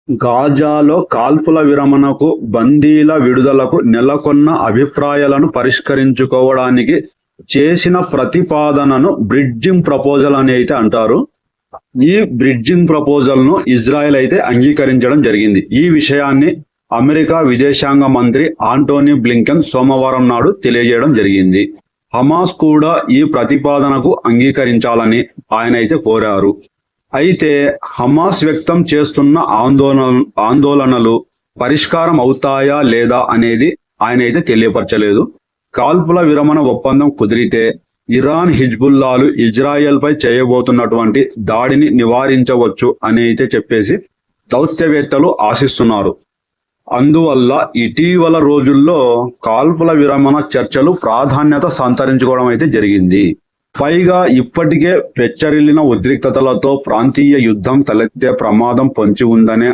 గాజాలో కాల్పుల విరమణకు, బందీల విడుదలకు నెలకొన్న అభిప్రాయాలను పరిష్కరించుకోవడానికి చేసిన ప్రతిపాదనను బ్రిడ్జింగ్ ప్రపోజల్ అని అయితే అంటారు. ఈ బ్రిడ్జింగ్ ప్రపోజల్ ను ఇజ్రాయెల్ అయితే అంగీకరించడం జరిగింది. ఈ విషయాన్ని అమెరికా విదేశాంగ మంత్రి ఆంటోనీ బ్లింకెన్ సోమవారం నాడు తెలియజేయడం జరిగింది. హమాస్ కూడా ఈ ప్రతిపాదనకు అంగీకరించాలని ఆయన అయితే కోరారు. అయితే హమాస్ వ్యక్తం చేస్తున్న ఆందోళనలు పరిష్కారం అవుతాయా లేదా అనేది ఆయన అయితే తెలియపరచలేదు. కాల్పుల విరమణ ఒప్పందం కుదిరితే ఇరాన్, హిజ్బుల్లాలు ఇజ్రాయెల్ పై చేయబోతున్నటువంటి దాడిని నివారించవచ్చు అని అయితే చెప్పేసి దౌత్యవేత్తలు ఆశిస్తున్నారు. అందువల్ల ఇటీవల రోజుల్లో కాల్పుల విరమణ చర్చలు ప్రాధాన్యత సంతరించుకోవడం అయితే జరిగింది. పైగా ఇప్పటికే పెచ్చరిల్లిన ఉద్రిక్తతలతో ప్రాంతీయ యుద్ధం తలెత్తే ప్రమాదం పొంచి ఉందనే